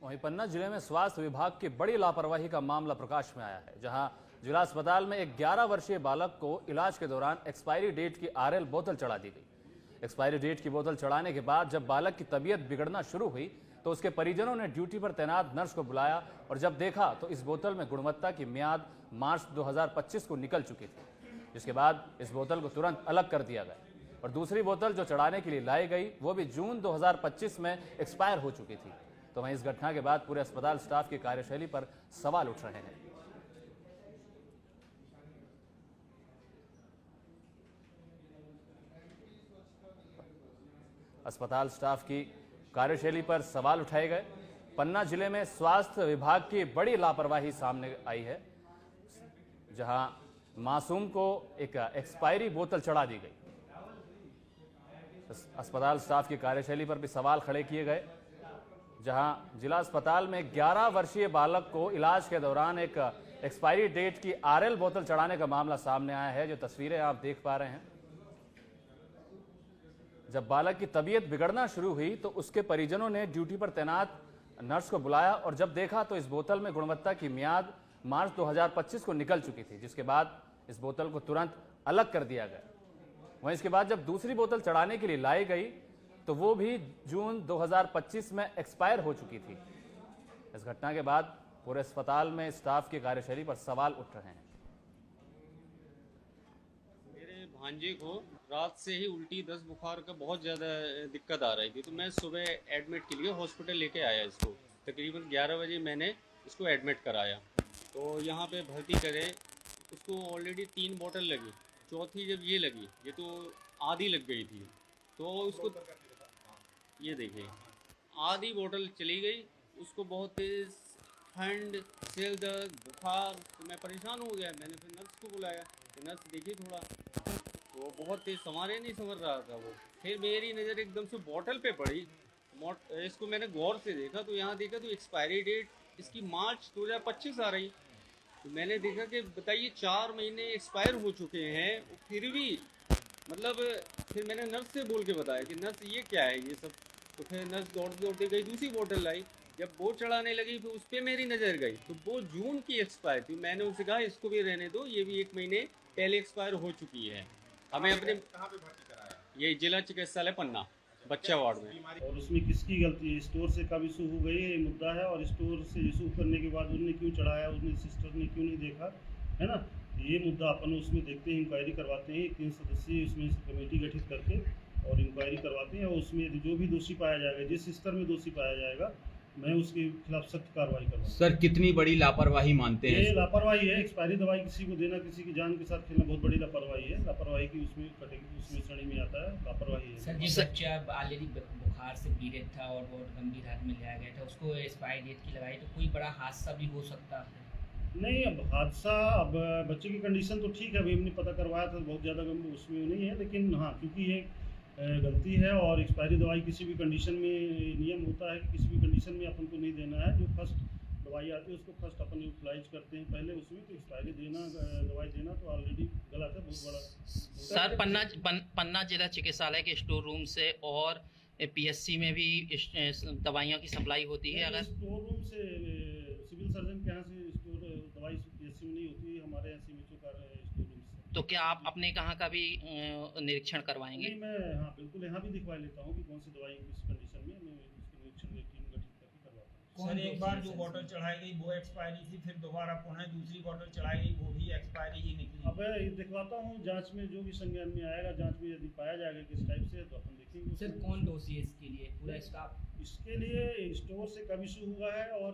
वहीं पन्ना जिले में स्वास्थ्य विभाग की बड़ी लापरवाही का मामला प्रकाश में आया है, जहां जिला अस्पताल में एक 11 वर्षीय बालक को इलाज के दौरान एक्सपायरी डेट की आरएल बोतल चढ़ा दी गई। एक्सपायरी डेट की बोतल चढ़ाने के बाद जब बालक की तबीयत बिगड़ना शुरू हुई तो उसके परिजनों ने ड्यूटी पर तैनात नर्स को बुलाया और जब देखा तो इस बोतल में गुणवत्ता की मियाद मार्च 2025 को निकल चुकी थी, जिसके बाद इस बोतल को तुरंत अलग कर दिया गया और दूसरी बोतल जो चढ़ाने के लिए लाई गई वो भी जून 2025 में एक्सपायर हो चुकी थी। तो वहीं इस घटना के बाद पूरे अस्पताल स्टाफ की कार्यशैली पर सवाल उठ रहे हैं। अस्पताल स्टाफ की कार्यशैली पर सवाल उठाए गए। पन्ना जिले में स्वास्थ्य विभाग की बड़ी लापरवाही सामने आई है, जहां मासूम को एक एक्सपायरी बोतल चढ़ा दी गई। अस्पताल स्टाफ की कार्यशैली पर भी सवाल खड़े किए गए, जहां जिला अस्पताल में 11 वर्षीय बालक को इलाज के दौरान एक एक्सपायरी डेट की आरएल बोतल चढ़ाने का मामला सामने आया है। जो तस्वीरें आप देख पा रहे हैं, जब बालक की तबीयत बिगड़ना शुरू हुई तो उसके परिजनों ने ड्यूटी पर तैनात नर्स को बुलाया और जब देखा तो इस बोतल में गुणवत्ता की मियाद मार्च 2025 को निकल चुकी थी, जिसके बाद इस बोतल को तुरंत अलग कर दिया गया। वहीं इसके बाद जब दूसरी बोतल चढ़ाने के लिए लाई गई तो वो भी जून 2025 में एक्सपायर हो चुकी थी। इस घटना के बाद पूरे अस्पताल में स्टाफ की कार्यशैली पर सवाल उठ रहे हैं। मेरे भांजे को रात से ही उल्टी, दस्त, बुखार का बहुत ज़्यादा दिक्कत आ रही थी, तो मैं सुबह एडमिट के लिए हॉस्पिटल लेके आया इसको। तकरीबन 11 बजे मैंने इसको एडमिट कराया, तो यहाँ पे भर्ती करे। उसको ऑलरेडी 3 बोतल लगी, चौथी जब ये लगी, ये तो आधी लग गई थी, तो उसको ये देखिए आधी बोतल चली गई। उसको बहुत तेज़ ठंड, सिर दर्द, बुखार, तो मैं परेशान हो गया। मैंने फिर नर्स को बुलाया, तो नर्स देखी थोड़ा, वो बहुत तेज़ संभाले नहीं समझ रहा था वो। फिर मेरी नज़र एकदम से बोतल पे पड़ी। इसको मैंने गौर से देखा तो यहाँ देखा तो एक्सपायरी डेट इसकी मार्च 2025 आ रही। तो मैंने देखा कि बताइए 4 महीने एक्सपायर हो चुके हैं, फिर भी मतलब। फिर मैंने नर्स से बोल के बताया कि नर्स ये क्या है ये सब। तो फिर नर्स दौड़ते दौड़ते गई, दूसरी बोतल लाई। जब वो चढ़ाने लगी फिर उस पर मेरी नज़र गई तो वो जून की एक्सपायर थी। मैंने उनसे कहा इसको भी रहने दो, ये भी 1 महीने पहले एक्सपायर हो चुकी है। हमें अपने कहाँ पे भर्ती कराया? ये जिला चिकित्सालय पन्ना बच्चा वार्ड में। और उसमें किसकी गलती है? स्टोर से कब इशू हो गई ये मुद्दा है, और स्टोर से इशू करने के बाद उन्होंने क्यों चढ़ाया, उसने सिस्टर ने क्यों नहीं देखा, है ना। ये मुद्दा अपन उसमें देखते हैं, इंक्वायरी करवाते हैं। 3 सदस्यीय उसमें कमेटी गठित करके और इंक्वायरी करवाते हैं, और उसमें जो भी दोषी पाया जाएगा, जिस स्तर में दोषी पाया जाएगा, मैं उसके खिलाफ सख्त कार्रवाई करूँगा। सर कितनी बड़ी लापरवाही मानते हैं? ये लापरवाही है। एक्सपायरी दवाई किसी को देना, किसी की जान के साथ खेलना बहुत बड़ी लापरवाही है। लापरवाही की उसमें कैटेगरी, उसमें श्रेणी में आता है, लापरवाही है। सर जी, बच्चा ऑलरेडी बुखार से पीड़ित था और बहुत गंभीर हालत में लिया गया था, उसको एक्सपायरी डेट की लगाई, तो कोई बड़ा हादसा भी हो सकता है? नहीं, अब हादसा, अब बच्चे की कंडीशन तो ठीक है, अभी हमने पता करवाया था, बहुत ज़्यादा गंभीर उसमें नहीं है, लेकिन हाँ, क्योंकि ये गलती है और एक्सपायरी दवाई किसी भी कंडीशन में नियम होता है कि किसी भी कंडीशन में अपन को नहीं देना है। जो फर्स्ट दवाई आती है उसको फर्स्ट अपन यूटिलाइज करते हैं पहले, उसमें तो एक्सपायरी देना, दवाई देना तो ऑलरेडी गलत है, बहुत बड़ा। सर, पन्ना जिला चिकित्सालय के स्टोर रूम से और पीएससी में भी दवाइयों की सप्लाई होती है? अगर स्टोर रूम से सिविल सर्जन के यहाँ से स्टोर दवाई पीएससी में नहीं होती, हमारे यहाँ सीएमएचओ का स्टोर रूम से। तो क्या आप अपने कहाँ का भी निरीक्षण करवाएंगे? नहीं, मैं हाँ बिल्कुल यहाँ भी दिखवा लेता हूँ कि कौन सी दवाई किस कंडीशन में, मैं उसके निरीक्षण में टीम गठित करके करवाता हूँ। सर, एक बार जो बोतल चढ़ाई गई वो एक्सपायरी थी, फिर दोबारा पुनः दूसरी बोतल चढ़ाई गई, वो भी एक्सपायरी ही निकली। अब ये दिखवाता हूँ, जांच में जो भी संज्ञान में आएगा, जांच में यदि पाया जाएगा किस टाइप से, तो अपन देखेंगे। सर, कौन दोषी है इसके लिए? पूरा स्टाफ? इसके लिए स्टोर से कब इशू हुआ है और